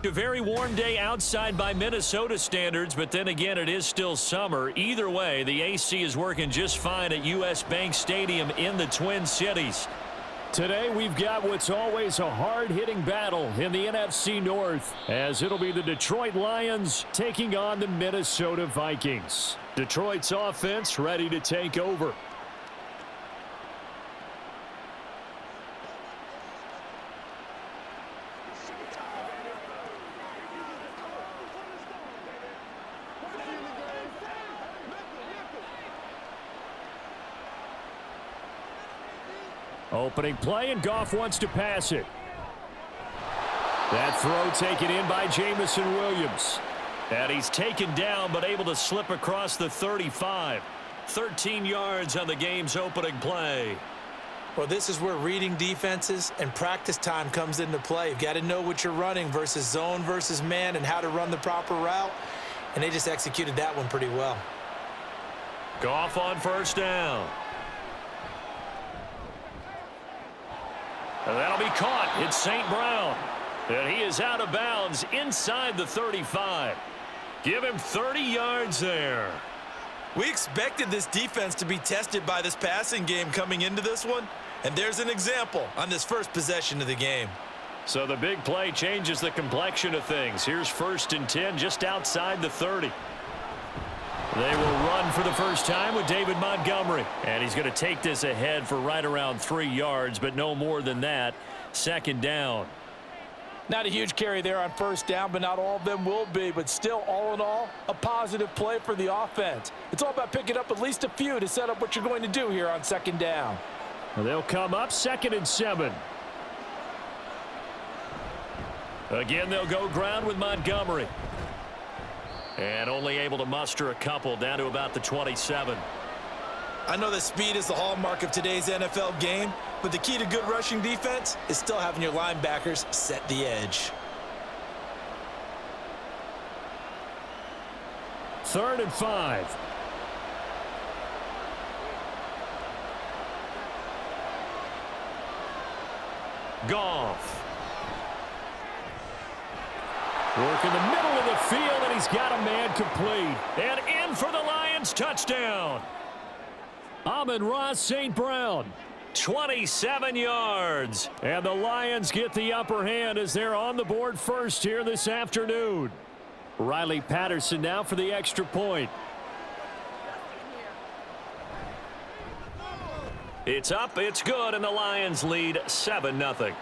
A very warm day outside by Minnesota standards, but then again, it is still summer. Either way, the AC is working just fine at U.S. Bank Stadium in the Twin Cities. Today, we've got what's always a hard-hitting battle in the NFC North, as it'll be the Detroit Lions taking on the Minnesota Vikings. Detroit's offense ready to take over. Opening play, and Goff wants to pass it. That throw taken in by Jamison Williams. And he's taken down, but able to slip across the 35. 13 yards on the game's opening play. Well, this is where reading defenses and practice time comes into play. You've got to know what you're running versus zone versus man and how to run the proper route. And they just executed that one pretty well. Goff on first down. And that'll be caught. It's St. Brown. And he is out of bounds inside the 35. Give him 30 yards there. We expected this defense to be tested by this passing game coming into this one. And there's an example on this first possession of the game. So the big play changes the complexion of things. Here's 1st and 10 just outside the 30. They will run for the first time with David Montgomery. And he's going to take this ahead for right around 3 yards, but no more than that. 2nd down. Not a huge carry there on first down, but not all of them will be. But still, all in all, a positive play for the offense. It's all about picking up at least a few to set up what you're going to do here on 2nd down. Well, they'll come up 2nd and 7. Again, they'll go ground with Montgomery. And only able to muster a couple down to about the 27. I know that speed is the hallmark of today's NFL game, but the key to good rushing defense is still having your linebackers set the edge. 3rd and 5. Goff. Work in the middle of the field, and he's got a man complete. And in for the Lions touchdown. Amon-Ra St. Brown. 27 yards. And the Lions get the upper hand as they're on the board first here this afternoon. Riley Patterson now for the extra point. It's up, it's good, and the Lions lead 7-0.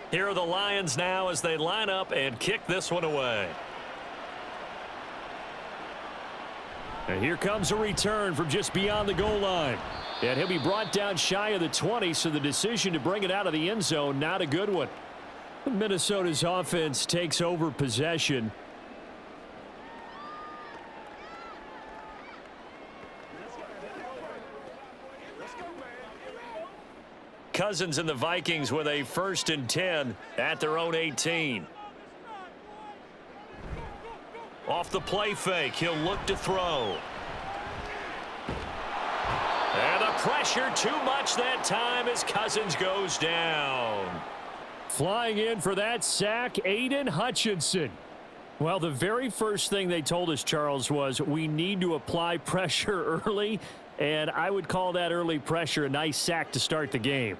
Here are the Lions now as they line up and kick this one away. And here comes a return from just beyond the goal line. And he'll be brought down shy of the 20, so the decision to bring it out of the end zone, not a good one. Minnesota's offense takes over possession. Cousins and the Vikings with a 1st and 10 at their own 18. Off the play fake, he'll look to throw. And the pressure too much that time as Cousins goes down. Flying in for that sack, Aiden Hutchinson. Well, the very first thing they told us, Charles, was we need to apply pressure early. And I would call that early pressure a nice sack to start the game.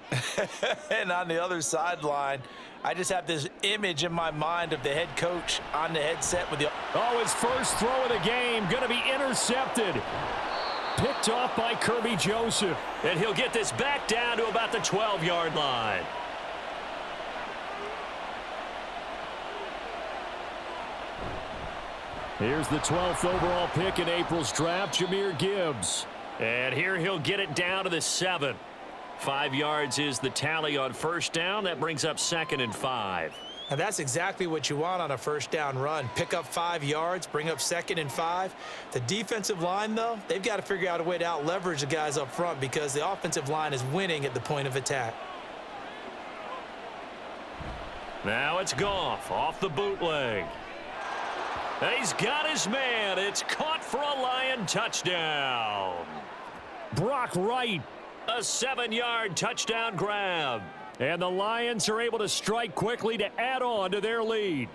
And on the other sideline, I just have this image in my mind of the head coach on the headset with the... Oh, his first throw of the game going to be intercepted. Picked off by Kirby Joseph. And he'll get this back down to about the 12-yard line. Here's the 12th overall pick in April's draft, Jahmyr Gibbs. And here he'll get it down to the 7. 5 yards is the tally on first down. That brings up 2nd and 5. And that's exactly what you want on a first down run. Pick up 5 yards, bring up 2nd and 5. The defensive line, though, they've got to figure out a way to out-leverage the guys up front because the offensive line is winning at the point of attack. Now it's Goff off the bootleg. He's got his man. It's caught for a Lion touchdown. Brock Wright. A 7-yard touchdown grab. And the Lions are able to strike quickly to add on to their lead.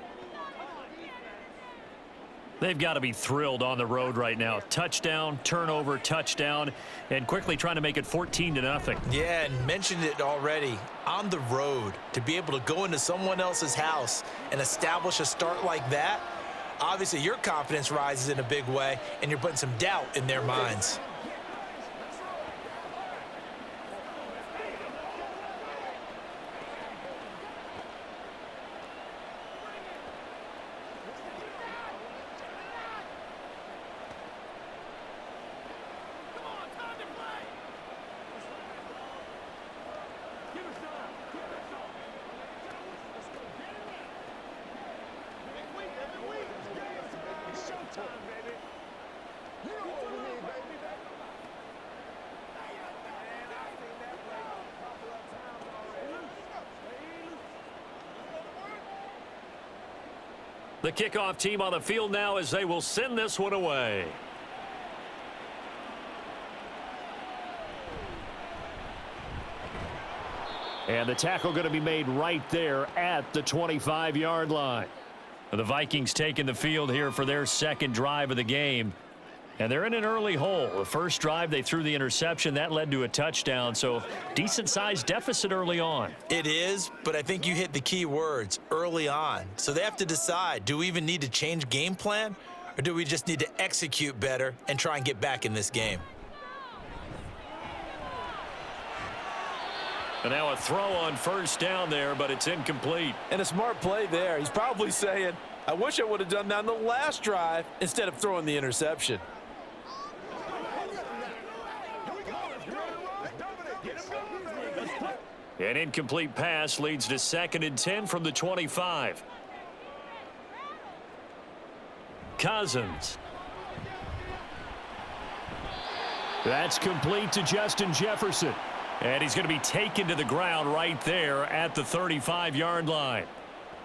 They've got to be thrilled on the road right now. Touchdown, turnover, touchdown, and quickly trying to make it 14-0. Yeah, and mentioned it already. On the road, to be able to go into someone else's house and establish a start like that, obviously your confidence rises in a big way, and you're putting some doubt in their minds. The kickoff team on the field now as they will send this one away. And the tackle going to be made right there at the 25-yard line. The Vikings taking the field here for their second drive of the game. And they're in an early hole. The first drive, they threw the interception. That led to a touchdown, so decent-sized deficit early on. It is, but I think you hit the key words, early on. So they have to decide, do we even need to change game plan, or do we just need to execute better and try and get back in this game? And now a throw on first down there, but it's incomplete. And a smart play there. He's probably saying, I wish I would have done that on the last drive instead of throwing the interception. An incomplete pass leads to 2nd and 10 from the 25. Cousins. That's complete to Justin Jefferson. And he's going to be taken to the ground right there at the 35-yard line.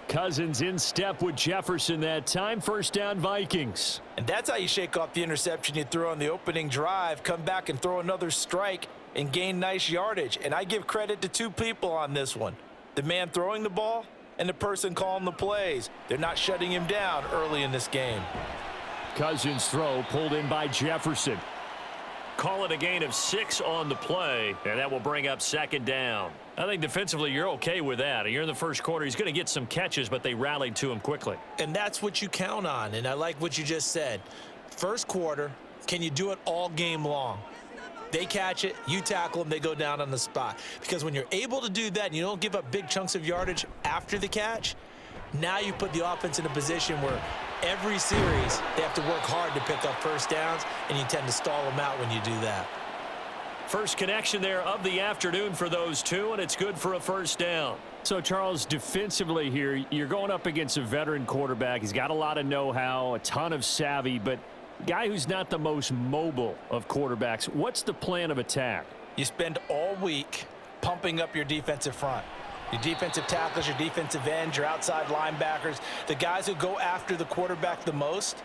Cousins in step with Jefferson that time. First down, Vikings. And that's how you shake off the interception you threw on the opening drive, come back and throw another strike and gain nice yardage. And I give credit to two people on this one. The man throwing the ball and the person calling the plays. They're not shutting him down early in this game. Cousins' throw pulled in by Jefferson. Call it a gain of 6 on the play, and that will bring up 2nd down. I think defensively you're okay with that. You're in the first quarter. He's going to get some catches, but they rallied to him quickly. And that's what you count on, and I like what you just said. First quarter, can you do it all game long? They catch it, you tackle them, they go down on the spot. Because when you're able to do that and you don't give up big chunks of yardage after the catch, now you put the offense in a position where every series they have to work hard to pick up first downs, and you tend to stall them out when you do that. First connection there of the afternoon for those two, and it's good for a first down. So, Charles, defensively here, you're going up against a veteran quarterback. He's got a lot of know-how, a ton of savvy, but a guy who's not the most mobile of quarterbacks. What's the plan of attack? You spend all week pumping up your defensive front. Your defensive tackles, your defensive ends, your outside linebackers, the guys who go after the quarterback the most,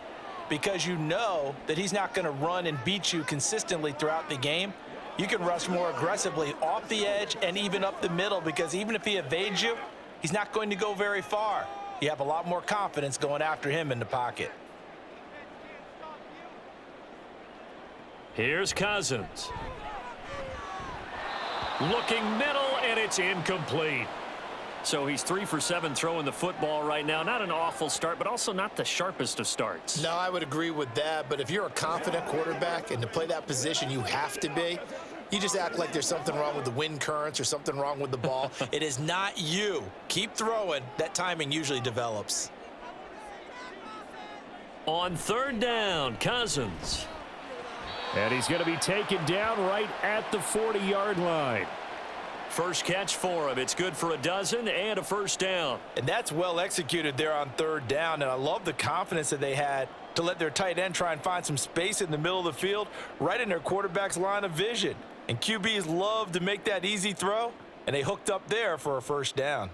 because you know that he's not going to run and beat you consistently throughout the game. You can rush more aggressively off the edge and even up the middle, because even if he evades you, he's not going to go very far. You have a lot more confidence going after him in the pocket. Here's Cousins. Looking middle, and it's incomplete. So he's 3 for 7 throwing the football right now. Not an awful start, but also not the sharpest of starts. No, I would agree with that, but if you're a confident quarterback and to play that position you have to be, you just act like there's something wrong with the wind currents or something wrong with the ball. It is not you. Keep throwing. That timing usually develops. On third down, Cousins. And he's going to be taken down right at the 40-yard line. First catch for him. It's good for a dozen and a first down. And that's well executed there on third down. And I love the confidence that they had to let their tight end try and find some space in the middle of the field, right in their quarterback's line of vision. And QBs love to make that easy throw, and they hooked up there for a first down.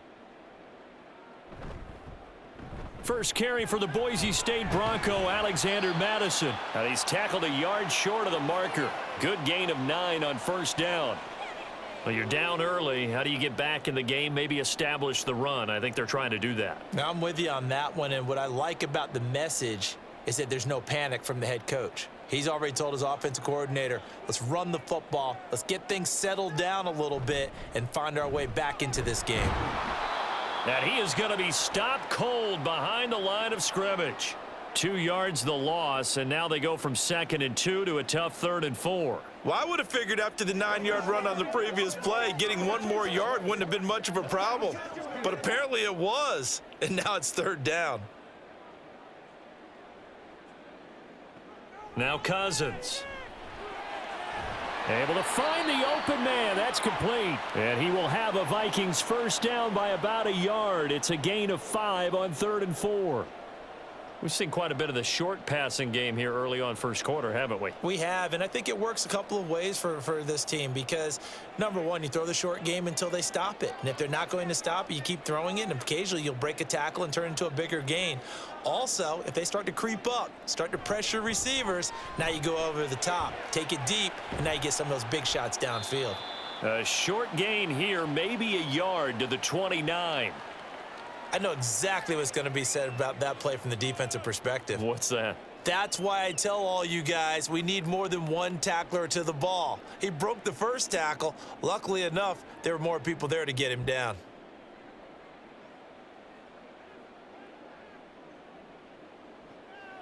First carry for the Boise State Bronco, Alexander Madison. And he's tackled a yard short of the marker. Good gain of 9 on first down. Well, you're down early. How do you get back in the game? Maybe establish the run. I think they're trying to do that. Now, I'm with you on that one, and what I like about the message is that there's no panic from the head coach. He's already told his offensive coordinator, let's run the football, let's get things settled down a little bit and find our way back into this game. And he is going to be stopped cold behind the line of scrimmage. 2 yards the loss, and now they go from 2nd and 2 to a tough 3rd and 4. Well, I would have figured after the 9-yard run on the previous play, getting 1 more yard wouldn't have been much of a problem. But apparently it was, and now it's 3rd down. Now Cousins. Able to find the open man. That's complete. And he will have a Vikings first down by about a yard. It's a gain of 5 on 3rd and 4. We've seen quite a bit of the short passing game here early on first quarter, haven't we? We have, and I think it works a couple of ways for this team because, number one, you throw the short game until they stop it. And if they're not going to stop it, you keep throwing it, and occasionally you'll break a tackle and turn it into a bigger gain. Also, if they start to creep up, start to pressure receivers, now you go over the top, take it deep, and now you get some of those big shots downfield. A short gain here, maybe a yard to the 29. I know exactly what's going to be said about that play from the defensive perspective. What's that? That's why I tell all you guys we need more than one tackler to the ball. He broke the first tackle. Luckily enough, there were more people there to get him down.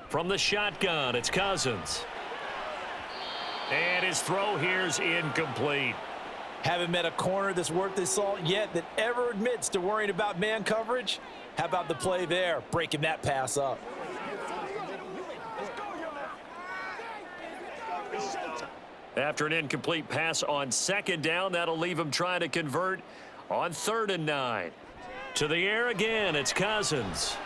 From the shotgun, it's Cousins. And his throw here's incomplete. Haven't met a corner that's worth his salt yet that ever admits to worrying about man coverage. How about the play there, breaking that pass up? After an incomplete pass on 2nd down, that'll leave him trying to convert on 3rd and 9. To the air again, it's Cousins.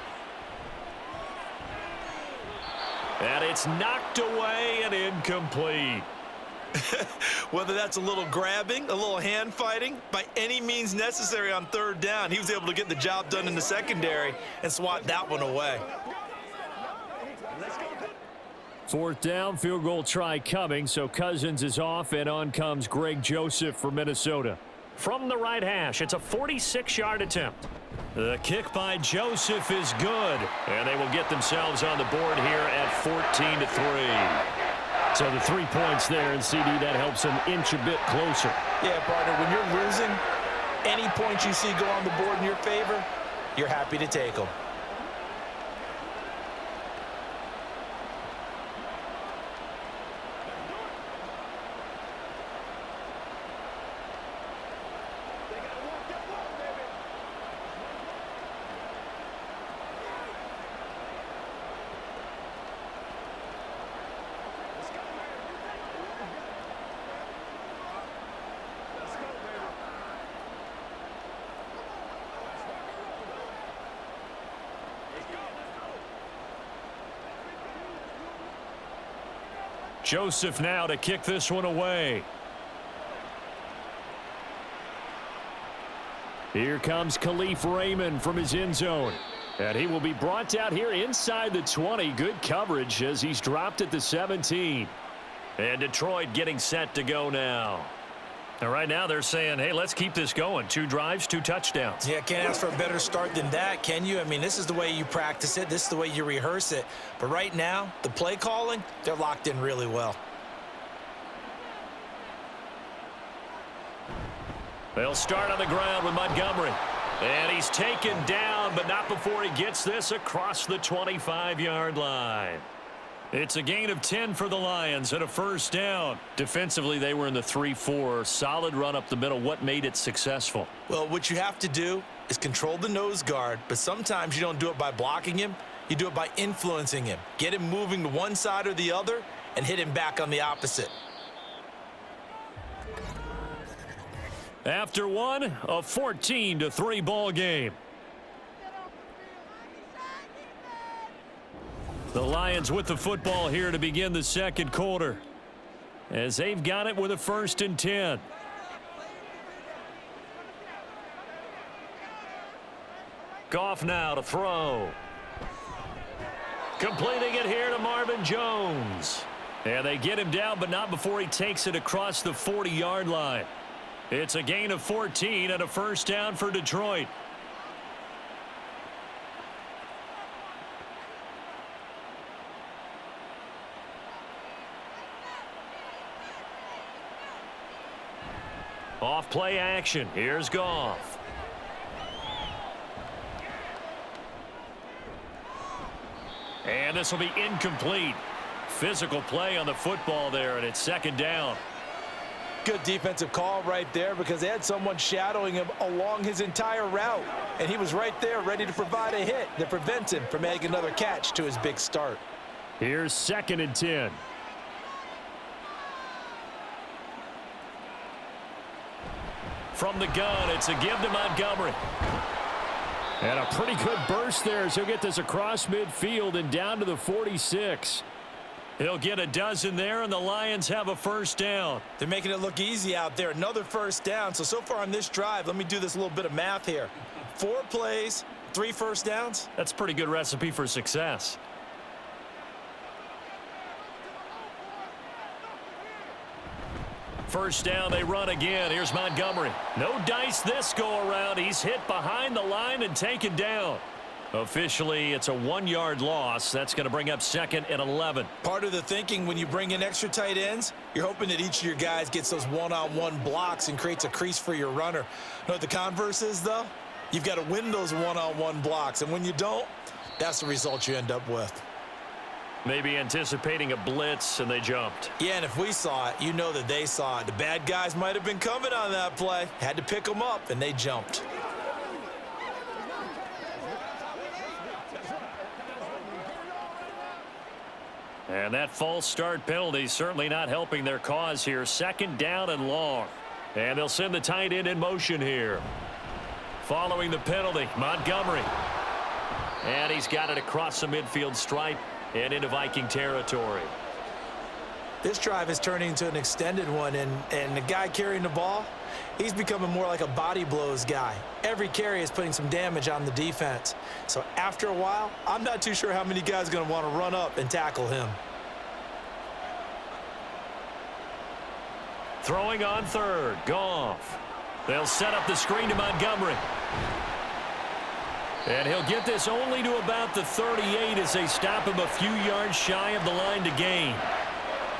And it's knocked away and incomplete. Whether that's a little grabbing, a little hand fighting, by any means necessary on 3rd down, he was able to get the job done in the secondary and swat that one away. 4th down, field goal try coming, so Cousins is off, and on comes Greg Joseph for Minnesota. From the right hash, it's a 46-yard attempt. The kick by Joseph is good, and they will get themselves on the board here at 14-3. So the 3 points there, and CD, that helps them inch a bit closer. Yeah, partner, when you're losing, any points you see go on the board in your favor, you're happy to take them. Joseph now to kick this one away. Here comes Khalif Raymond from his end zone. And he will be brought out here inside the 20. Good coverage as he's dropped at the 17. And Detroit getting set to go now. And right now they're saying, hey, let's keep this going. 2 drives, 2 touchdowns. Yeah, can't ask for a better start than that, can you? I mean, this is the way you practice it. This is the way you rehearse it. But right now, the play calling, they're locked in really well. They'll start on the ground with Montgomery. And he's taken down, but not before he gets this across the 25-yard line. It's a gain of 10 for the Lions and a first down. Defensively, they were in the 3-4. Solid run up the middle. What made it successful? Well, what you have to do is control the nose guard, but sometimes you don't do it by blocking him. You do it by influencing him. Get him moving to one side or the other and hit him back on the opposite. After one, a 14-3 ball game. The Lions with the football here to begin the second quarter, as they've got it with a 1st and 10. Goff now to throw. Completing it here to Marvin Jones. And they get him down, but not before he takes it across the 40-yard line. It's a gain of 14 and a 1st down for Detroit. Off play action. Here's Goff. And this will be incomplete. Physical play on the football there, and it's 2nd down. Good defensive call right there because they had someone shadowing him along his entire route. And he was right there ready to provide a hit that prevents him from making another catch to his big start. Here's 2nd and 10. From the gun, it's a give to Montgomery. And a pretty good burst there as he'll get this across midfield and down to the 46. He'll get a dozen there, and the Lions have a 1st down. They're making it look easy out there. Another 1st down. So far on this drive, let me do this little bit of math here. 4 plays, 3 first downs. That's a pretty good recipe for success. First down, they run again. Here's Montgomery. No dice this go around. He's hit behind the line and taken down. Officially, it's a 1-yard loss. That's going to bring up 2nd and 11. Part of the thinking when you bring in extra tight ends, you're hoping that each of your guys gets those one-on-one blocks and creates a crease for your runner. Know what the converse is, though? You've got to win those one-on-one blocks, and when you don't, that's the result you end up with. Maybe anticipating a blitz, and they jumped. Yeah, and if we saw it, you know that they saw it. The bad guys might have been coming on that play. Had to pick them up, and they jumped. And that false start penalty certainly not helping their cause here. 2nd down and long. And they'll send the tight end in motion here. Following the penalty, Montgomery. And he's got it across the midfield stripe and into Viking territory. This drive is turning into an extended one, and the guy carrying the ball, he's becoming more like a body blows guy. Every carry is putting some damage on the defense. So after a while, I'm not too sure how many guys are going to want to run up and tackle him. Throwing on 3rd, Goff. They'll set up the screen to Montgomery. And he'll get this only to about the 38 as they stop him a few yards shy of the line to gain.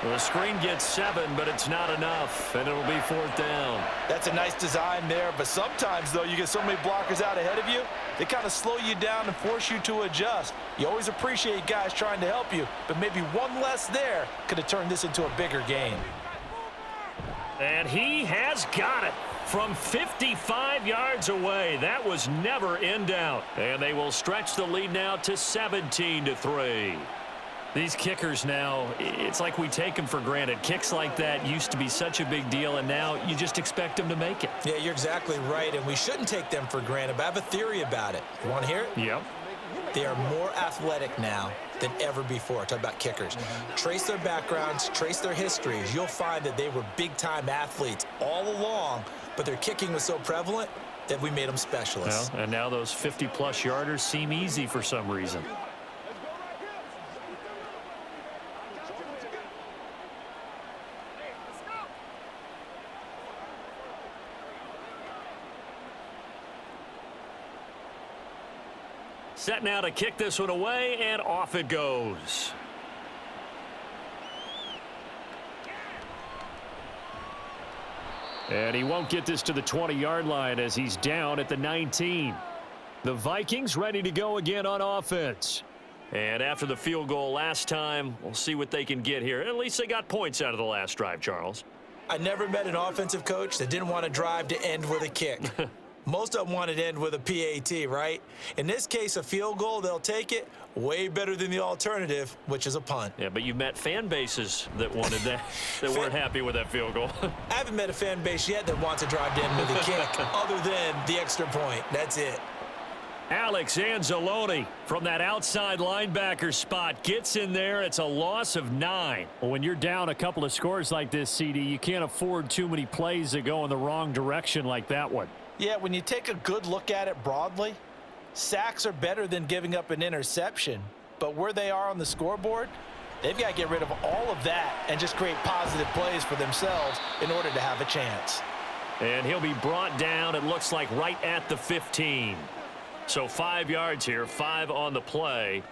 The screen gets 7, but it's not enough, and it'll be 4th down. That's a nice design there, but sometimes, though, you get so many blockers out ahead of you, they kind of slow you down and force you to adjust. You always appreciate guys trying to help you, but maybe one less there could have turned this into a bigger game. And he has got it from 55 yards away. That was never in doubt. And they will stretch the lead now to 17-3. These kickers now, it's like we take them for granted. Kicks like that used to be such a big deal, and now you just expect them to make it. Yeah, you're exactly right, and we shouldn't take them for granted, but I have a theory about it. You want to hear it? Yep. They are more athletic now than ever before. Talk about kickers. Trace their backgrounds, trace their histories. You'll find that they were big-time athletes all along, but their kicking was so prevalent that we made them specialists. Well, and now those 50-plus yarders seem easy for some reason. Set now to kick this one away, and off it goes. And he won't get this to the 20-yard line as he's down at the 19. The Vikings ready to go again on offense. And after the field goal last time, we'll see what they can get here. At least they got points out of the last drive, Charles. I never met an offensive coach that didn't want to drive to end with a kick. Most of them want it to end with a PAT, right? In this case, a field goal, they'll take it. Way better than the alternative, which is a punt. Yeah, but you've met fan bases that wanted that, that weren't happy with that field goal. I haven't met a fan base yet that wants to drive to end with a kick other than the extra point. That's it. Alex Anzalone from that outside linebacker spot gets in there. It's a loss of 9. Well, when you're down a couple of scores like this, CD, you can't afford too many plays that go in the wrong direction like that one. Yeah, when you take a good look at it broadly, sacks are better than giving up an interception. But where they are on the scoreboard, they've got to get rid of all of that and just create positive plays for themselves in order to have a chance. And he'll be brought down, it looks like, right at the 15. So 5 yards here, 5 on the play.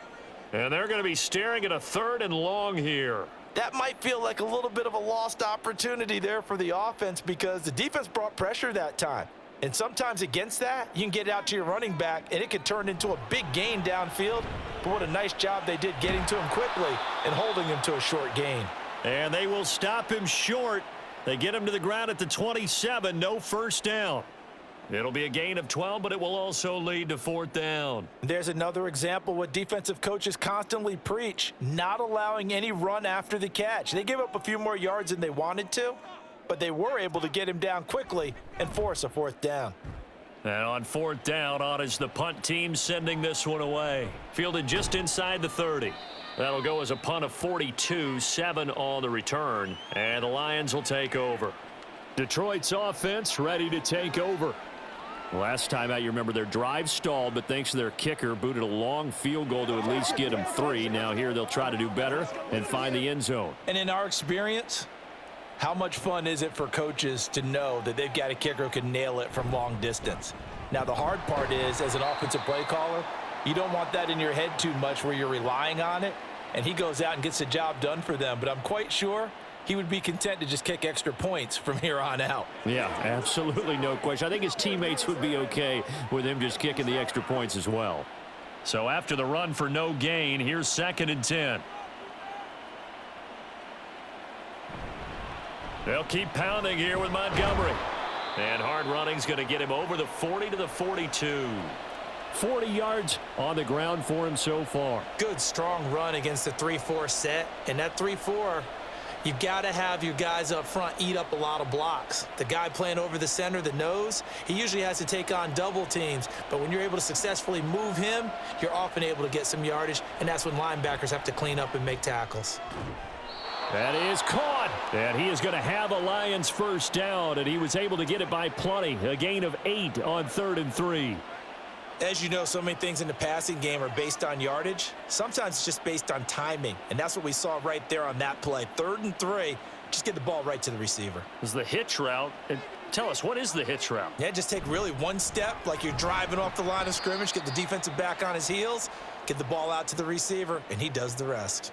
And they're going to be staring at a 3rd and long here. That might feel like a little bit of a lost opportunity there for the offense because the defense brought pressure that time. And sometimes against that, you can get out to your running back, and it could turn into a big gain downfield. But what a nice job they did getting to him quickly and holding him to a short gain. And they will stop him short. They get him to the ground at the 27, no first down. It'll be a gain of 12, but it will also lead to 4th down. There's another example what defensive coaches constantly preach, not allowing any run after the catch. They gave up a few more yards than they wanted to, but they were able to get him down quickly and force a 4th down. And on 4th down, on is the punt team sending this one away. Fielded just inside the 30. That'll go as a punt of 42, 7 on the return, and the Lions will take over. Detroit's offense ready to take over. Last time out, you remember their drive stalled, but thanks to their kicker, booted a long field goal to at least get them 3. Now here they'll try to do better and find the end zone. And in our experience, how much fun is it for coaches to know that they've got a kicker who can nail it from long distance? Now, the hard part is, as an offensive play caller, you don't want that in your head too much where you're relying on it, and he goes out and gets the job done for them. But I'm quite sure he would be content to just kick extra points from here on out. Yeah, absolutely no question. I think his teammates would be okay with him just kicking the extra points as well. So after the run for no gain, here's 2nd and 10. They'll keep pounding here with Montgomery. And hard running's going to get him over the 40 to the 42. 40 yards on the ground for him so far. Good, strong run against the 3-4 set. And that 3-4, you've got to have your guys up front eat up a lot of blocks. The guy playing over the center, the nose, he usually has to take on double teams. But when you're able to successfully move him, you're often able to get some yardage. And that's when linebackers have to clean up and make tackles. That is caught. And he is going to have a Lions first down, and he was able to get it by plenty. A gain of 8 on 3rd and 3. As you know, so many things in the passing game are based on yardage. Sometimes it's just based on timing, and that's what we saw right there on that play. 3rd and 3, just get the ball right to the receiver. This is the hitch route. And tell us, what is the hitch route? Yeah, just take really one step like you're driving off the line of scrimmage, get the defensive back on his heels, get the ball out to the receiver, and he does the rest.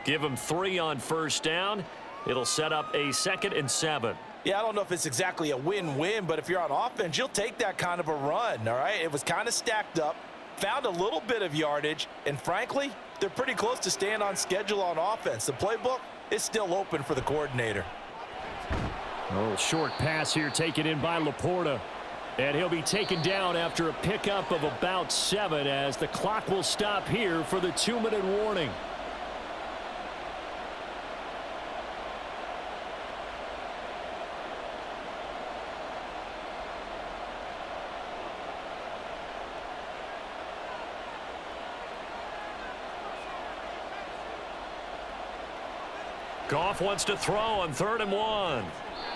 Give him 3 on first down. It'll set up a 2nd and 7. Yeah, I don't know if it's exactly a win-win, but if you're on offense, you'll take that kind of a run, all right? It was kind of stacked up, found a little bit of yardage, and frankly, they're pretty close to staying on schedule on offense. The playbook is still open for the coordinator. A little short pass here taken in by Laporta. And he'll be taken down after a pickup of about 7 as the clock will stop here for the 2-minute warning. Goff wants to throw on 3rd and 1.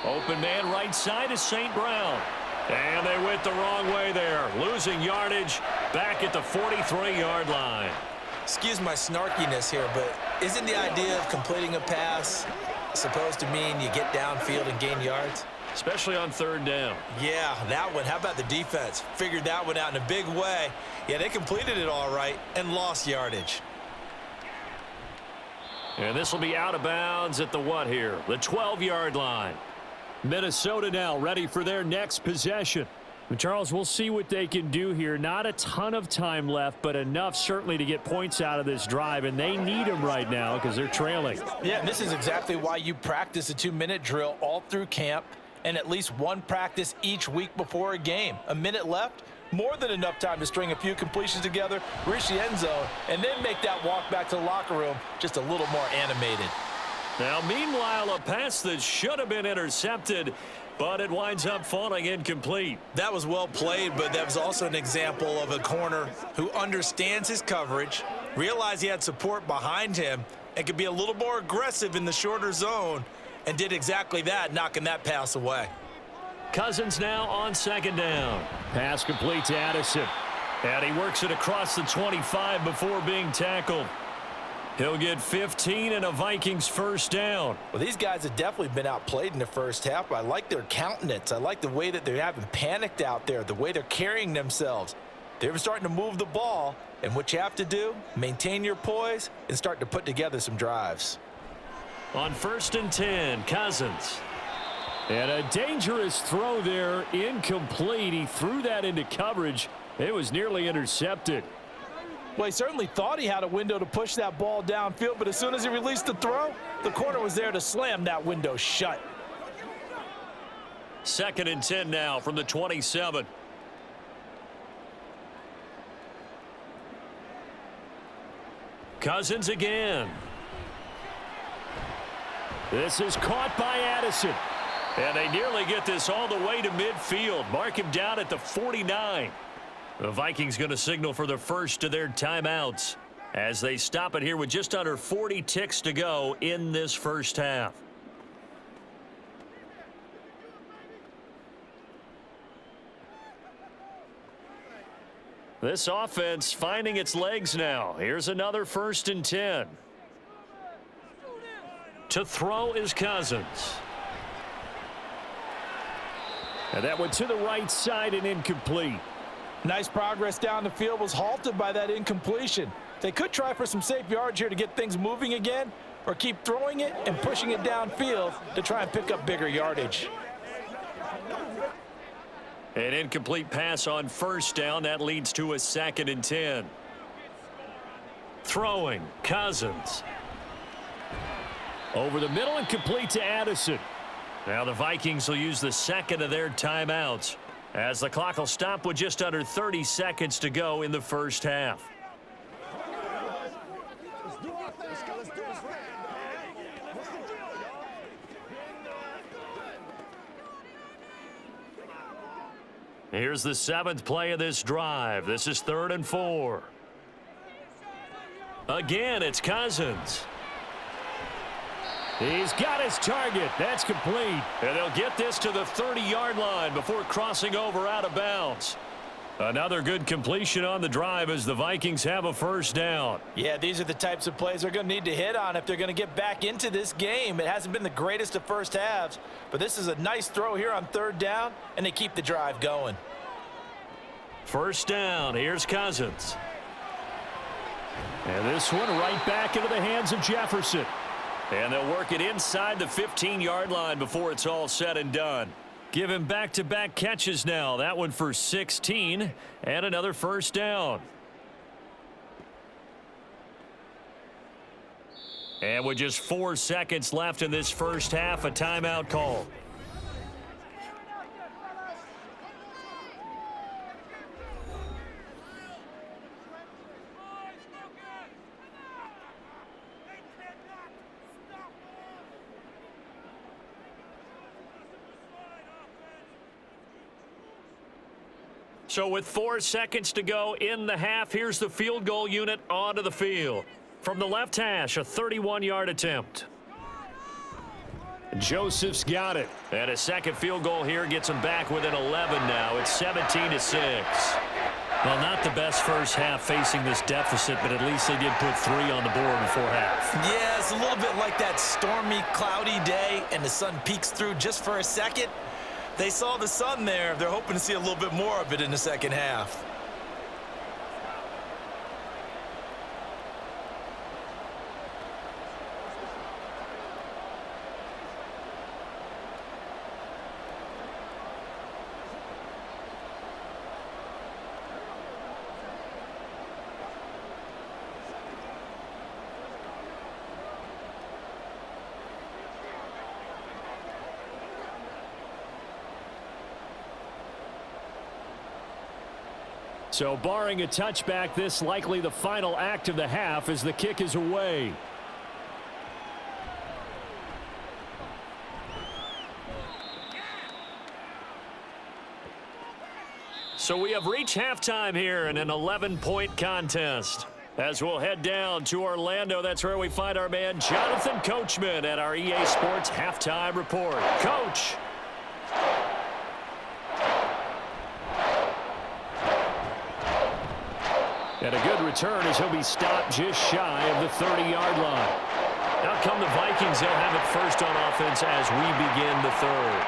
Open man right side is St. Brown. And they went the wrong way there. Losing yardage back at the 43-yard line. Excuse my snarkiness here, but isn't the idea of completing a pass supposed to mean you get downfield and gain yards? Especially on 3rd down. Yeah, that one. How about the defense? Figured that one out in a big way. Yeah, they completed it all right and lost yardage. And this will be out of bounds at the what here? The 12-yard line. Minnesota now ready for their next possession. And Charles, we'll see what they can do here. Not a ton of time left, but enough certainly to get points out of this drive, and they need them right now because they're trailing. Yeah, and this is exactly why you practice a 2-minute drill all through camp. and at least one practice each week before a game. A minute left, more than enough time to string a few completions together, reach the end zone, and then make that walk back to the locker room just a little more animated. Now, meanwhile, a pass that should have been intercepted, but it winds up falling incomplete. That was well played, but that was also an example of a corner who understands his coverage, realized he had support behind him, and could be a little more aggressive in the shorter zone, and did exactly that, knocking that pass away. Cousins now on second down. Pass complete to Addison. And he works it across the 25 before being tackled. He'll get 15 and a Vikings first down. Well, these guys have definitely been outplayed in the first half, but I like their countenance. I like the way that they haven't panicked out there, the way they're carrying themselves. They're starting to move the ball, and what you have to do, maintain your poise and start to put together some drives. On 1st and 10, Cousins. And a dangerous throw there, incomplete. He threw that into coverage. It was nearly intercepted. Well, he certainly thought he had a window to push that ball downfield, but as soon as he released the throw, the corner was there to slam that window shut. 2nd and 10 now from the 27. Cousins again. This is caught by Addison. And they nearly get this all the way to midfield. Mark him down at the 49. The Vikings going to signal for the first of their timeouts as they stop it here with just under 40 ticks to go in this first half. This offense finding its legs now. Here's another 1st and 10. To throw is Cousins. And that went to the right side and incomplete. Nice progress down the field, was halted by that incompletion. They could try for some safe yards here to get things moving again, or keep throwing it and pushing it downfield to try and pick up bigger yardage. An incomplete pass on 1st down. That leads to a 2nd and 10. Throwing, Cousins. Over the middle and complete to Addison. Now the Vikings will use the second of their timeouts as the clock will stop with just under 30 seconds to go in the first half. Here's the 7th play of this drive. This is 3rd and 4. Again, it's Cousins. He's got his target. That's complete. And they'll get this to the 30-yard line before crossing over out of bounds. Another good completion on the drive as the Vikings have a first down. Yeah, these are the types of plays they're going to need to hit on if they're going to get back into this game. It hasn't been the greatest of first halves, but this is a nice throw here on 3rd down, and they keep the drive going. First down, here's Cousins. And this one right back into the hands of Jefferson. And they'll work it inside the 15-yard line before it's all said and done. Give him back-to-back catches now. That one for 16 and another first down. And with just 4 seconds left in this first half, a timeout call. So with 4 seconds to go in the half, here's the field goal unit onto the field. From the left hash, a 31-yard attempt. Joseph's got it. And a second field goal here gets them back within 11 now. It's 17-6. Well, not the best first half facing this deficit, but at least they did put 3 on the board before half. Yeah, it's a little bit like that stormy, cloudy day, and the sun peeks through just for a second. They saw the sun there. They're hoping to see a little bit more of it in the second half. So barring a touchback, this likely the final act of the half as the kick is away. So we have reached halftime here in an 11-point contest. As we'll head down to Orlando, that's where we find our man Jonathan Coachman at our EA Sports Halftime Report. Coach. And a good return as he'll be stopped just shy of the 30-yard line. Out come the Vikings. They'll have it first on offense as we begin the third.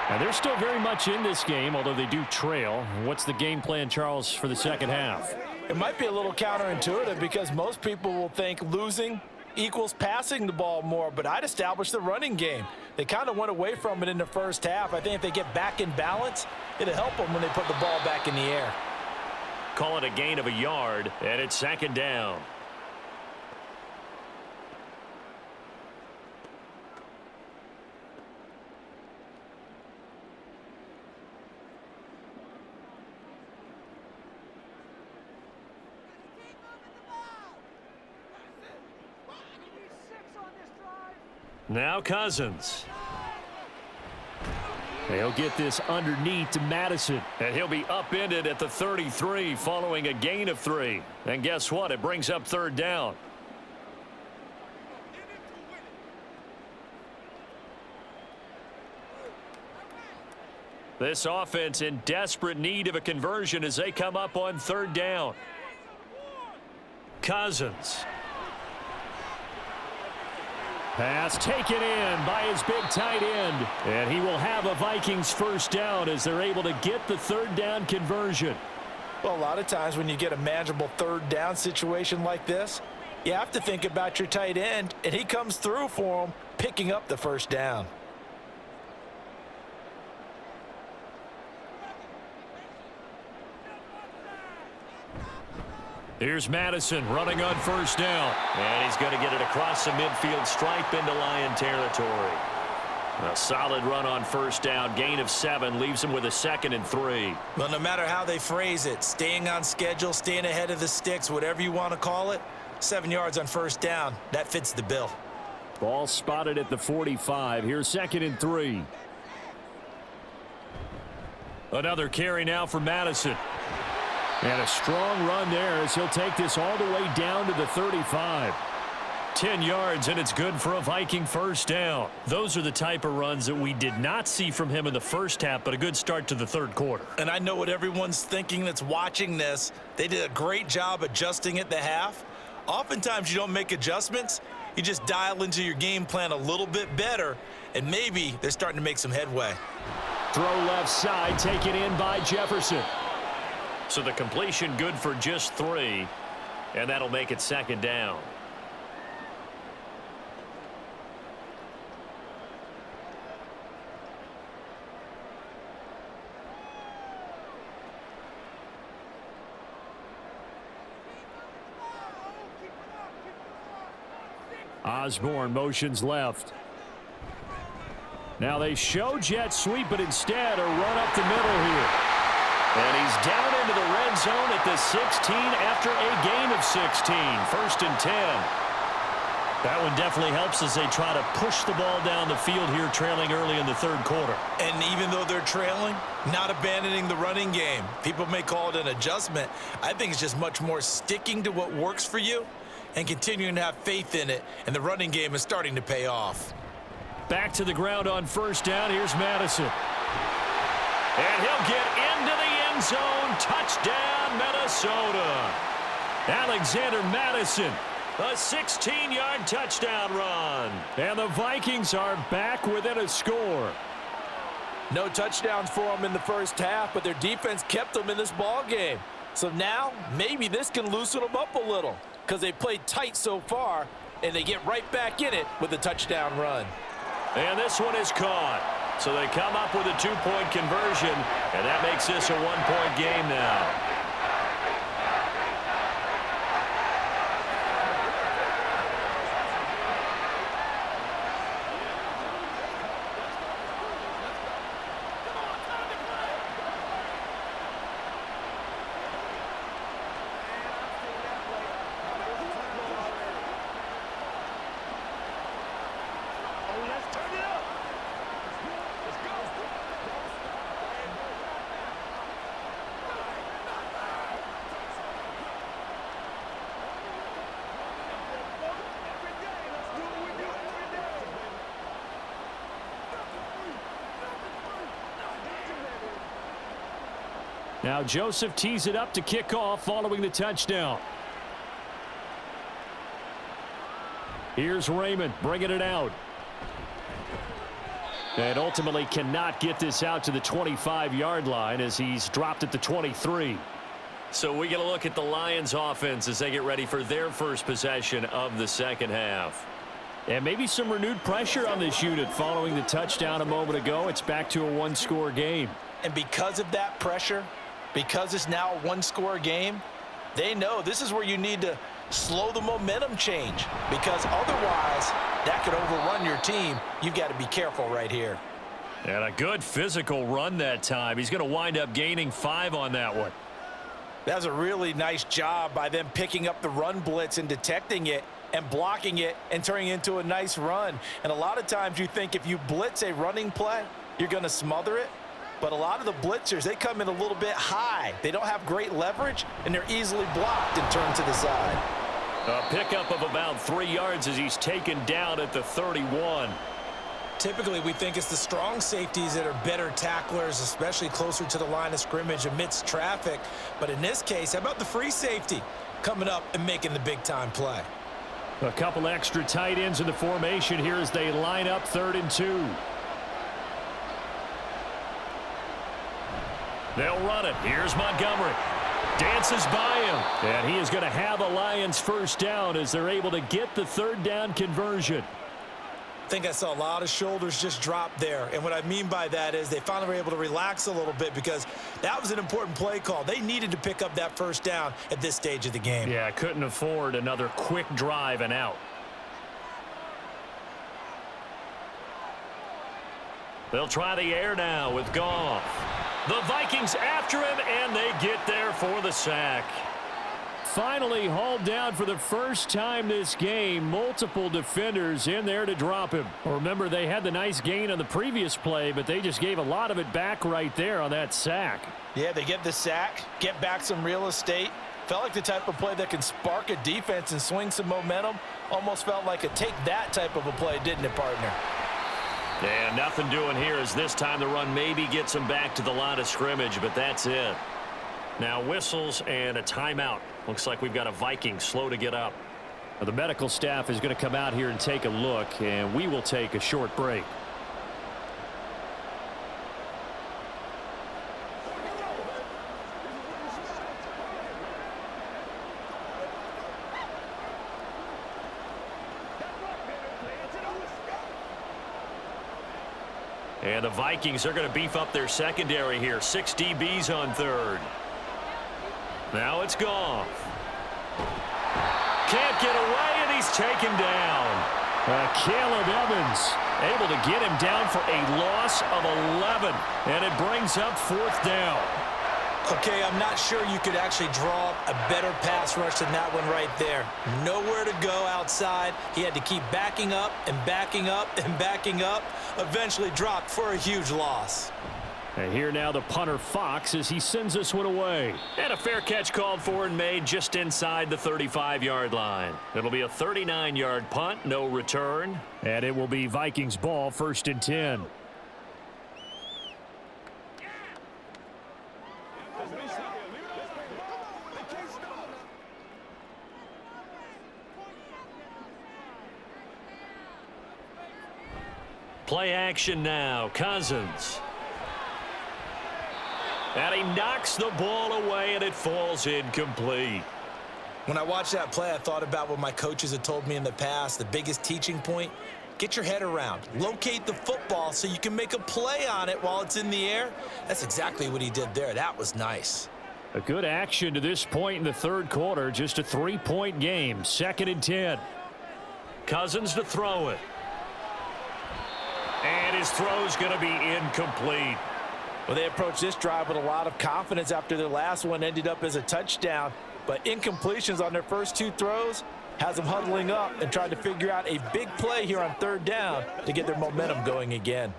And they're still very much in this game, although they do trail. What's the game plan, Charles, for the second half? It might be a little counterintuitive because most people will think losing equals passing the ball more, but I'd establish the running game. They kind of went away from it in the first half. I think if they get back in balance, it'll help them when they put the ball back in the air. Call it a gain of a yard, and it's second down. Now Cousins. He'll get this underneath to Madison. And he'll be upended at the 33 following a gain of 3. And guess what? It brings up third down. This offense in desperate need of a conversion as they come up on third down. Cousins. Pass taken in by his big tight end. And he will have a Vikings first down as they're able to get the third down conversion. Well, a lot of times when you get a manageable third down situation like this, you have to think about your tight end, and he comes through for him, picking up the first down. Here's Madison running on first down. And he's going to get it across the midfield stripe into Lion territory. A solid run on first down. Gain of 7 leaves him with a 2nd and 3. Well, no matter how they phrase it, staying on schedule, staying ahead of the sticks, whatever you want to call it, 7 yards on first down, that fits the bill. Ball spotted at the 45. Here's 2nd and 3. Another carry now for Madison. And a strong run there as he'll take this all the way down to the 35. 10 yards, and it's good for a Viking first down. Those are the type of runs that we did not see from him in the first half, but a good start to the third quarter. And I know what everyone's thinking that's watching this. They did a great job adjusting at the half. Oftentimes you don't make adjustments. You just dial into your game plan a little bit better, and maybe they're starting to make some headway. Throw left side, taken in by Jefferson. So the completion good for just 3, and that'll make it second down. Osborne motions left. Now they show jet sweep, but instead a run up the middle here. And he's down into the red zone at the 16 after a gain of 16. 1st and 10. That one definitely helps as they try to push the ball down the field here, trailing early in the third quarter. And even though they're trailing, not abandoning the running game. People may call it an adjustment. I think it's just much more sticking to what works for you and continuing to have faith in it. And the running game is starting to pay off. Back to the ground on first down. Here's Madison. And he'll get into the end zone. Touchdown, Minnesota. Alexander Madison, a 16-yard touchdown run. And the Vikings are back within a score. No touchdowns for them in the first half, but their defense kept them in this ball game. So now maybe this can loosen them up a little because they played tight so far, and they get right back in it with a touchdown run. And this one is caught. So they come up with a 2-point conversion, and that makes this a 1-point game now. Now Joseph tees it up to kick off following the touchdown. Here's Raymond bringing it out. And ultimately cannot get this out to the 25-yard line as he's dropped at the 23. So we get a look at the Lions offense as they get ready for their first possession of the second half. And maybe some renewed pressure on this unit following the touchdown a moment ago. It's back to a one-score game. And because of that pressure, because it's now a one-score game, they know this is where you need to slow the momentum change, because otherwise that could overrun your team. You've got to be careful right here. And a good physical run that time. He's going to wind up gaining 5 on that one. That was a really nice job by them picking up the run blitz and detecting it and blocking it and turning it into a nice run. And a lot of times you think if you blitz a running play, you're going to smother it. But a lot of the blitzers, they come in a little bit high. They don't have great leverage, and they're easily blocked and turned to the side. A pickup of about 3 yards as he's taken down at the 31. Typically, we think it's the strong safeties that are better tacklers, especially closer to the line of scrimmage amidst traffic. But in this case, how about the free safety coming up and making the big-time play? A couple extra tight ends in the formation here as they line up 3rd and 2. They'll run it. Here's Montgomery. Dances by him. And he is going to have a Lions first down as they're able to get the 3rd down conversion. I think I saw a lot of shoulders just drop there. And what I mean by that is they finally were able to relax a little bit because that was an important play call. They needed to pick up that first down at this stage of the game. Yeah, couldn't afford another quick drive and out. They'll try the air now with Goff. The Vikings after him, and they get there for the sack. Finally hauled down for the first time this game. Multiple defenders in there to drop him. Remember, they had the nice gain on the previous play, but they just gave a lot of it back right there on that sack. Yeah, they get the sack, get back some real estate. Felt like the type of play that can spark a defense and swing some momentum. Almost felt like a take-that type of a play, didn't it, partner? And nothing doing here as this time the run maybe gets him back to the line of scrimmage, but that's it. Now whistles and a timeout. Looks like we've got a Viking slow to get up. Well, the medical staff is going to come out here and take a look, and we will take a short break. And the Vikings are going to beef up their secondary here. 6 DBs on 3rd. Now it's Goff. Can't get away, and he's taken down. Caleb Evans able to get him down for a loss of 11. And it brings up 4th down. Okay, I'm not sure you could actually draw a better pass rush than that one right there. Nowhere to go outside. He had to keep backing up and backing up and backing up. Eventually dropped for a huge loss. And here now the punter Fox as he sends this one away. And a fair catch called for and made just inside the 35-yard line. It'll be a 39-yard punt, no return. And it will be Vikings ball, 1st and 10. Play action now. Cousins. And he knocks the ball away, and it falls incomplete. When I watched that play, I thought about what my coaches had told me in the past. The biggest teaching point, get your head around. Locate the football so you can make a play on it while it's in the air. That's exactly what he did there. That was nice. A good action to this point in the 3rd quarter. Just a 3-point game. 2nd and 10. Cousins to throw it. And his throw's going to be incomplete. Well, they approached this drive with a lot of confidence after their last one ended up as a touchdown. But incompletions on their first 2 throws has them huddling up and trying to figure out a big play here on 3rd down to get their momentum going again.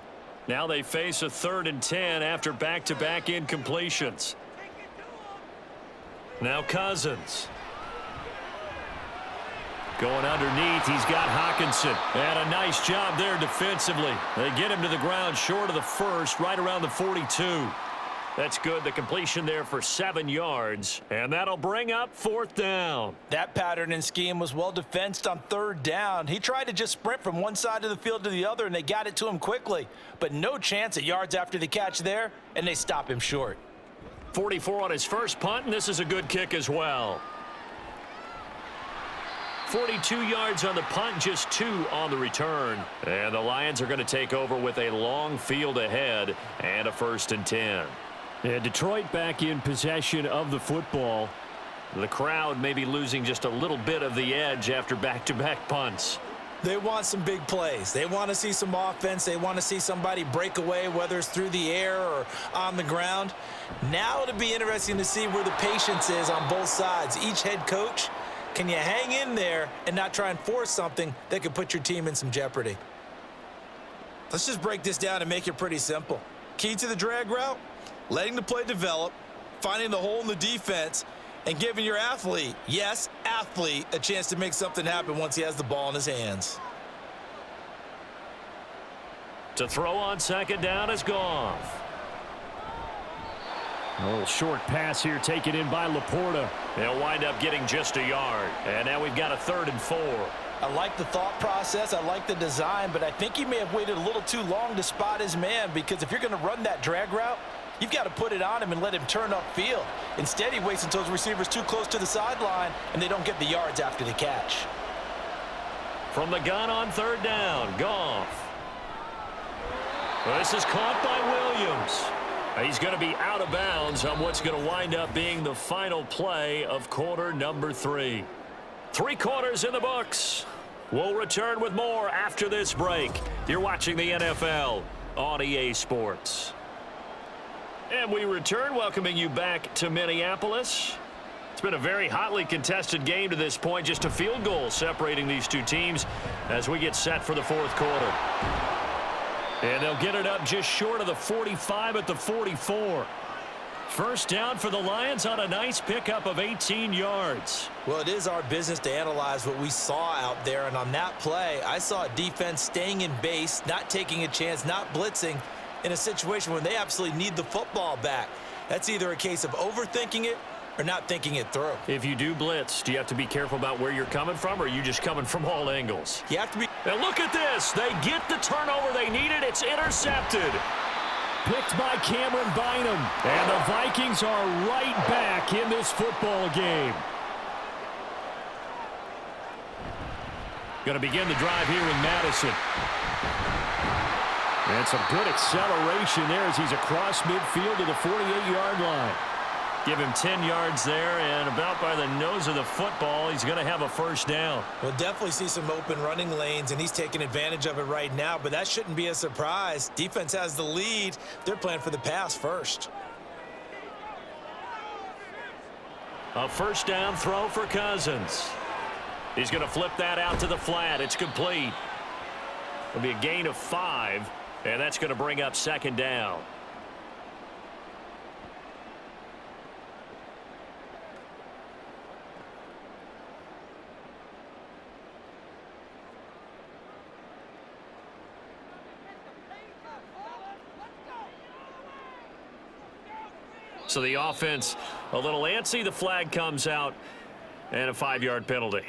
Now they face a 3rd and 10 after back-to-back incompletions. Now Cousins. Going underneath, he's got Hawkinson. And a nice job there defensively. They get him to the ground short of the 1st, right around the 42. That's good. The completion there for 7 yards. And that'll bring up 4th down. That pattern and scheme was well defensed on 3rd down. He tried to just sprint from one side of the field to the other, and they got it to him quickly. But no chance at yards after the catch there, and they stop him short. 44 on his first punt, and this is a good kick as well. 42 yards on the punt, just 2 on the return. And the Lions are going to take over with a long field ahead and a 1st and 10. And Detroit back in possession of the football. The crowd may be losing just a little bit of the edge after back-to-back punts. They want some big plays. They want to see some offense. They want to see somebody break away, whether it's through the air or on the ground. Now it'll be interesting to see where the patience is on both sides. Each head coach, can you hang in there and not try and force something that could put your team in some jeopardy? Let's just break this down and make it pretty simple. Key to the drag route, letting the play develop, finding the hole in the defense, and giving your athlete, yes, athlete, a chance to make something happen once he has the ball in his hands. To throw on 2nd down is Goff. A little short pass here taken in by Laporta. They'll wind up getting just a yard. And now we've got a 3rd and 4. I like the thought process. I like the design, but I think he may have waited a little too long to spot his man, because if you're going to run that drag route, you've got to put it on him and let him turn upfield. Instead, he waits until his receiver's too close to the sideline, and they don't get the yards after the catch. From the gun on 3rd down, Goff. This is caught by Williams. He's going to be out of bounds on what's going to wind up being the final play of quarter number 3. 3 quarters in the books. We'll return with more after this break. You're watching the NFL on EA Sports. And we return, welcoming you back to Minneapolis. It's been a very hotly contested game to this point. Just a field goal separating these two teams as we get set for the 4th quarter. And they'll get it up just short of the 45 at the 44. 1st down for the Lions on a nice pickup of 18 yards. Well, it is our business to analyze what we saw out there, and on that play, I saw a defense staying in base, not taking a chance, not blitzing, in a situation where they absolutely need the football back. That's either a case of overthinking it or not thinking it through. If you do blitz, do you have to be careful about where you're coming from, or are you just coming from all angles? You have to be. And look at this. They get the turnover they needed. It's intercepted. Picked by Cameron Bynum. And the Vikings are right back in this football game. Going to begin the drive here in Madison. And some good acceleration there as he's across midfield to the 48-yard line. Give him 10 yards there, and about by the nose of the football, he's going to have a 1st down. We'll definitely see some open running lanes, and he's taking advantage of it right now, but that shouldn't be a surprise. Defense has the lead. They're playing for the pass first. A 1st down throw for Cousins. He's going to flip that out to the flat. It's complete. It'll be a gain of 5, and that's going to bring up 2nd down. So the offense a little antsy. The flag comes out, and a 5-yard penalty.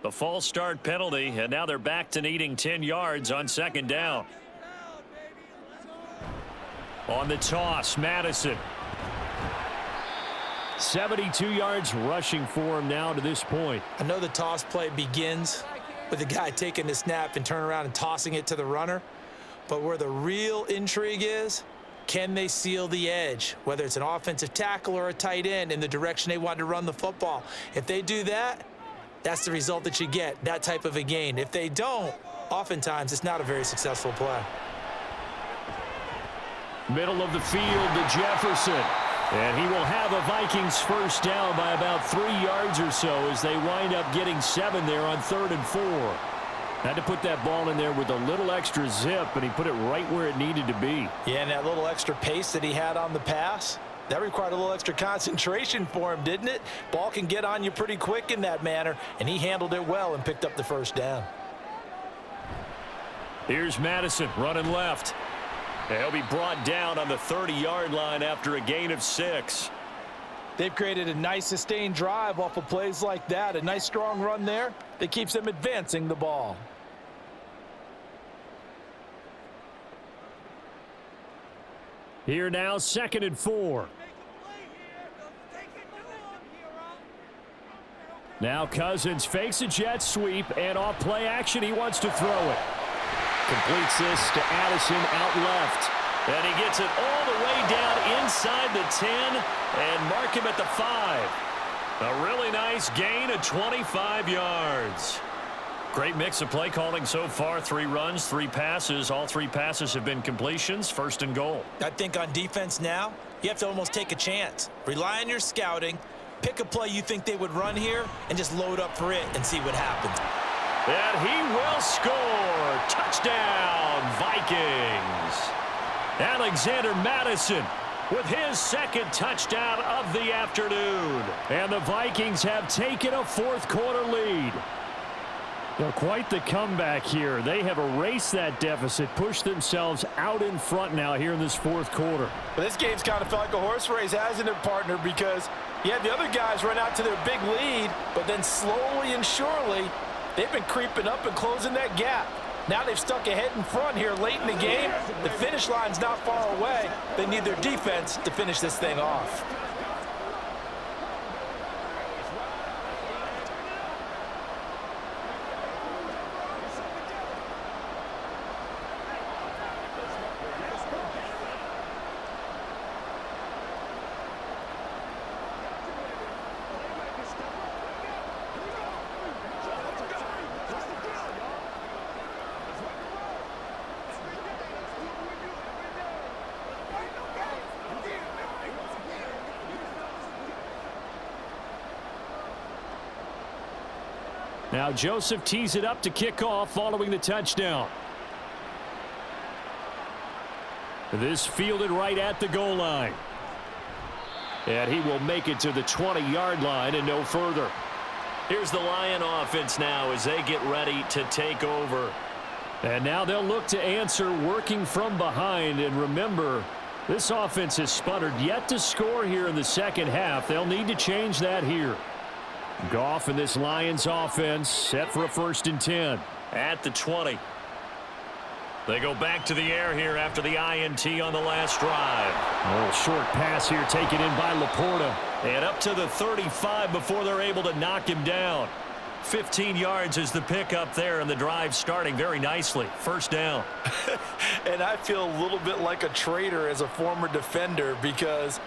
The false start penalty, and now they're back to needing 10 yards on 2nd down. On the toss, Madison. 72 yards rushing for him now to this point. I know the toss play begins with the guy taking the snap and turning around and tossing it to the runner, but where the real intrigue is, can they seal the edge, whether it's an offensive tackle or a tight end, in the direction they want to run the football? If they do that, that's the result that you get, that type of a gain. If they don't, oftentimes it's not a very successful play. Middle of the field to Jefferson. And he will have a Vikings 1st down by about 3 yards or so as they wind up getting 7 there on 3rd and 4. Had to put that ball in there with a little extra zip, and he put it right where it needed to be. Yeah, and that little extra pace that he had on the pass, That required a little extra concentration for him, didn't it? Ball can get on you pretty quick in that manner, and he handled it well and picked up the first down. Here's Madison running left. He'll be brought down on the 30-yard line after a gain of 6. They've created a nice sustained drive off of plays like that. A nice strong run there that keeps them advancing the ball. Here now, 2nd and 4. Now Cousins fakes a jet sweep, and off play action, he wants to throw it. Completes this to Addison out left. And he gets it all the way down inside the 10 and mark him at the 5. A really nice gain of 25 yards. Great mix of play calling so far. 3 runs, 3 passes. All 3 passes have been completions. 1st and goal. I think on defense now, you have to almost take a chance. Rely on your scouting. Pick a play you think they would run here and just load up for it and see what happens. And he will score. Touchdown, Vikings. Alexander Madison with his 2nd touchdown of the afternoon. And the Vikings have taken a 4th quarter lead. Well, quite the comeback here. They have erased that deficit, pushed themselves out in front now here in this 4th quarter. But this game's kind of felt like a horse race, hasn't it, partner? Because you had the other guys run out to their big lead, but then slowly and surely, they've been creeping up and closing that gap. Now they've stuck ahead in front here late in the game. The finish line's not far away. They need their defense to finish this thing off. Now Joseph tees it up to kick off following the touchdown. This fielded right at the goal line. And he will make it to the 20-yard line and no further. Here's the Lion offense now as they get ready to take over. And now they'll look to answer working from behind. And remember, this offense has sputtered yet to score here in the 2nd half. They'll need to change that here. Goff and this Lions offense set for a 1st and 10. At the 20. They go back to the air here after the INT on the last drive. A little short pass here taken in by Laporta. And up to the 35 before they're able to knock him down. 15 yards is the pickup there, and the drive starting very nicely. 1st down. And I feel a little bit like a traitor as a former defender because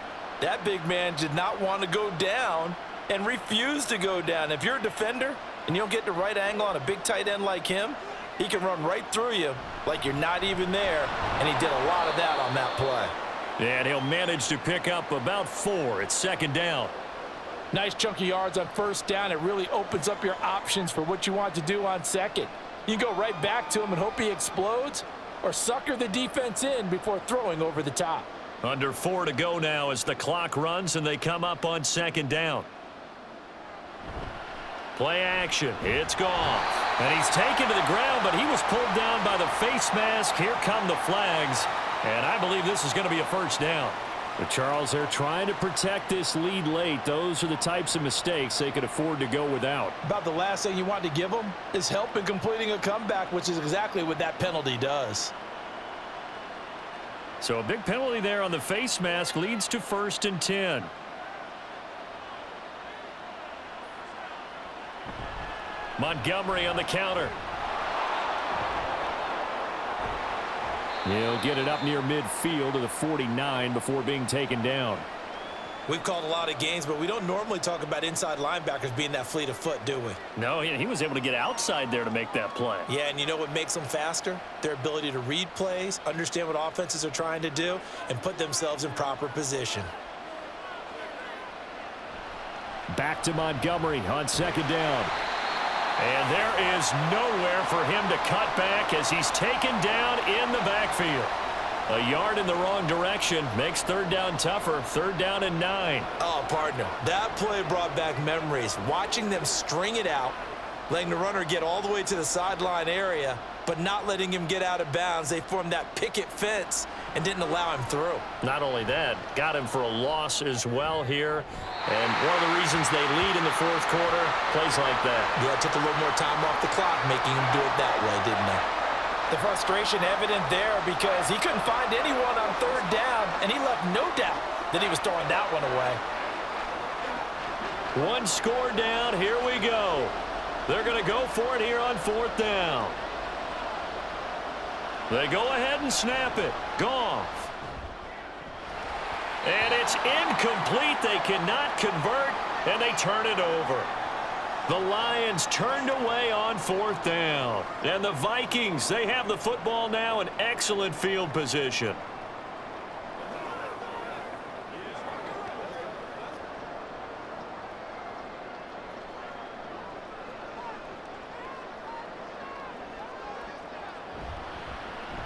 that big man did not want to go down and refused to go down. If you're a defender and you don't get the right angle on a big tight end like him, he can run right through you like you're not even there, and he did a lot of that on that play. And he'll manage to pick up about 4. It's 2nd down. Nice chunky yards on 1st down. It really opens up your options for what you want to do on 2nd. You go right back to him and hope he explodes, or sucker the defense in before throwing over the top. Under 4 to go now as the clock runs and they come up on 2nd down. Play action. It's Goff. And he's taken to the ground, but he was pulled down by the face mask. Here come the flags. And I believe this is going to be a 1st down. But Charles, they're trying to protect this lead late. Those are the types of mistakes they could afford to go without. About the last thing you want to give them is help in completing a comeback, which is exactly what that penalty does. So a big penalty there on the face mask leads to 1st and 10. Montgomery on the counter. He'll get it up near midfield to the 49 before being taken down. We've called a lot of games, but we don't normally talk about inside linebackers being that fleet of foot, do we? No, he was able to get outside there to make that play. Yeah, and you know what makes them faster? Their ability to read plays, understand what offenses are trying to do, and put themselves in proper position. Back to Montgomery on 2nd down. And there is nowhere for him to cut back as he's taken down in the backfield. A yard in the wrong direction makes third down tougher. Third down and 9. Oh, partner, that play brought back memories. Watching them string it out, letting the runner get all the way to the sideline area, but not letting him get out of bounds. They formed that picket fence and didn't allow him through. Not only that, got him for a loss as well here. And one of the reasons they lead in the fourth quarter, plays like that. Yeah, it took a little more time off the clock, making him do it that way, didn't it? The frustration evident there because he couldn't find anyone on third down, and he left no doubt that he was throwing that one away. One score down. Here we go. They're going to go for it here on fourth down. They go ahead and snap it. Goff. And it's incomplete. They cannot convert, and they turn it over. The Lions turned away on fourth down. And the Vikings, they have the football now in excellent field position.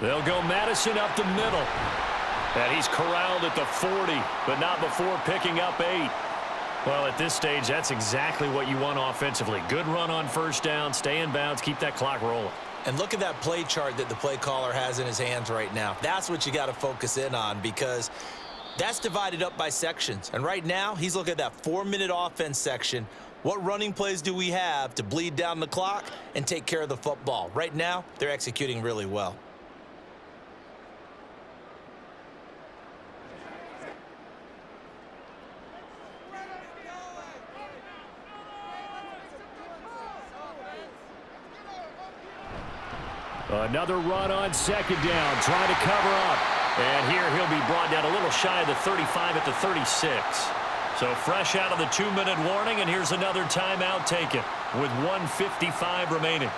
They'll go Madison up the middle. And he's corralled at the 40, but not before picking up 8. Well, at this stage, that's exactly what you want offensively. Good run on first down, stay in bounds, keep that clock rolling. And look at that play chart that the play caller has in his hands right now. That's what you got to focus in on because that's divided up by sections. And right now, he's looking at that 4-minute offense section. What running plays do we have to bleed down the clock and take care of the football? Right now, they're executing really well. Another run on second down, trying to cover up. And here he'll be brought down a little shy of the 35 at the 36. So fresh out of the 2-minute warning, and here's another timeout taken with 1:55 remaining.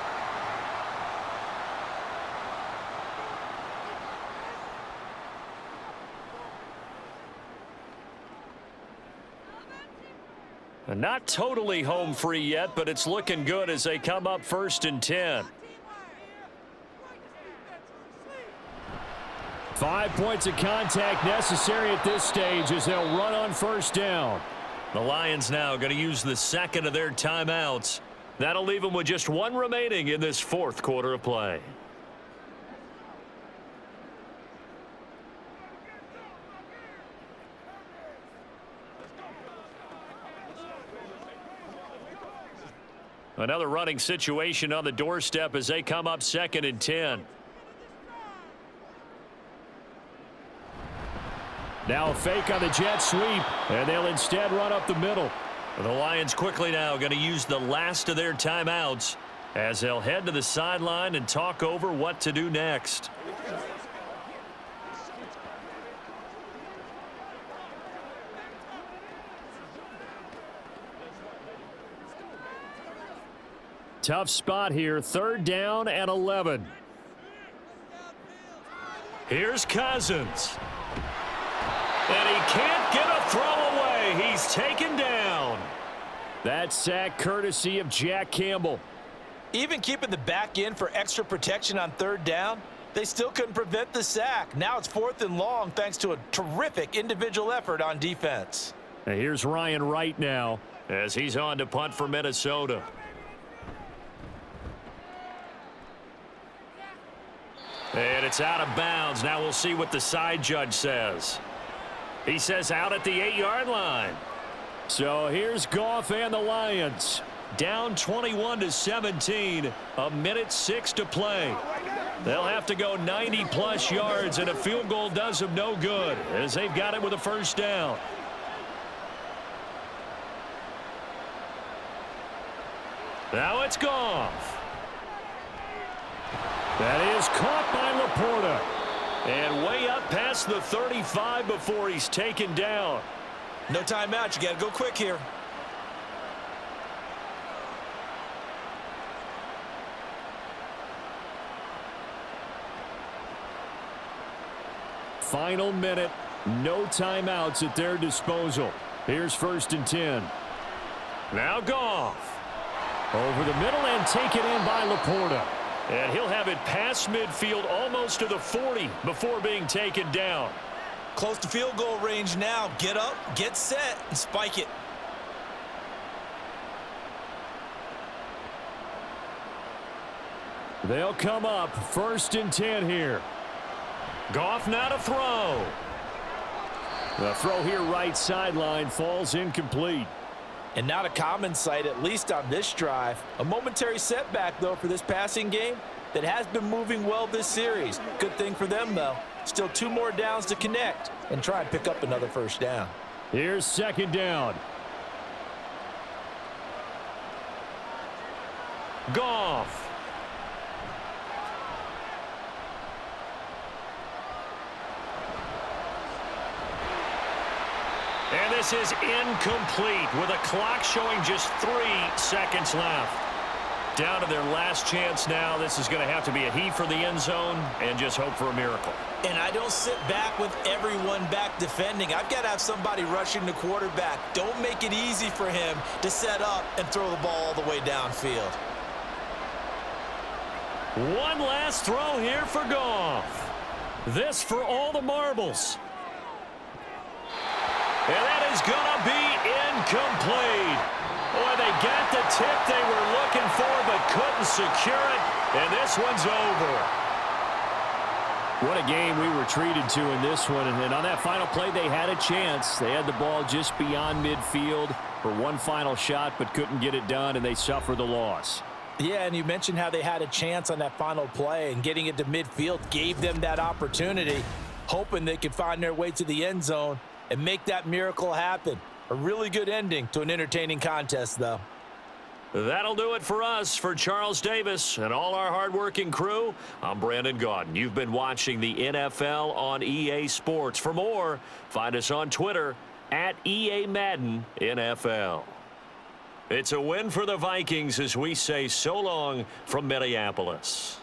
Not totally home free yet, but it's looking good as they come up 1st and 10. 5 points of contact necessary at this stage as they'll run on first down. The Lions now going to use the second of their timeouts. That'll leave them with just 1 remaining in this fourth quarter of play. Another running situation on the doorstep as they come up 2nd and 10. Now a fake on the jet sweep, and they'll instead run up the middle. The Lions quickly now going to use the last of their timeouts as they'll head to the sideline and talk over what to do next. Tough spot here, 3rd down and 11. Here's Cousins. And he can't get a throw away. He's taken down. That sack courtesy of Jack Campbell. Even keeping the back in for extra protection on 3rd down, they still couldn't prevent the sack. Now it's 4th and long thanks to a terrific individual effort on defense. And here's Ryan Wright now as he's on to punt for Minnesota. And it's out of bounds. Now we'll see what the side judge says. He says out at the 8-yard line. So here's Goff and the Lions. Down 21-17. 1:06 to play. They'll have to go 90-plus yards, and a field goal does them no good as they've got it with a 1st down. Now it's Goff. That is caught by Laporta. And way up past the 35 before he's taken down. No timeout. You got to go quick here. Final minute. No timeouts at their disposal. Here's 1st and 10. Now Goff. Over the middle and taken in by Laporta. And he'll have it past midfield almost to the 40 before being taken down. Close to field goal range now. Get up, get set, and spike it. They'll come up 1st and 10 here. Goff now to throw. The throw here right sideline falls incomplete. And not a common sight, at least on this drive. A momentary setback, though, for this passing game that has been moving well this series. Good thing for them, though. Still 2 more downs to connect and try and pick up another first down. Here's 2nd down. Goff. And this is incomplete with a clock showing just 3 seconds left. Down to their last chance now. This is going to have to be a heave for the end zone and just hope for a miracle. And I don't sit back with everyone back defending. I've got to have somebody rushing the quarterback. Don't make it easy for him to set up and throw the ball all the way downfield. One last throw here for Goff. This for all the marbles. And that is going to be incomplete. Boy, they got the tip they were looking for but couldn't secure it. And this one's over. What a game we were treated to in this one. And on that final play, they had a chance. They had the ball just beyond midfield for one final shot but couldn't get it done, and they suffer the loss. Yeah, and you mentioned how they had a chance on that final play, and getting it to midfield gave them that opportunity, hoping they could find their way to the end zone and make that miracle happen. A really good ending to an entertaining contest, though. That'll do it for us. For Charles Davis and all our hardworking crew, I'm Brandon Gaudin. You've been watching the NFL on EA Sports. For more, find us on Twitter at EA Madden NFL. It's a win for the Vikings as we say so long from Minneapolis.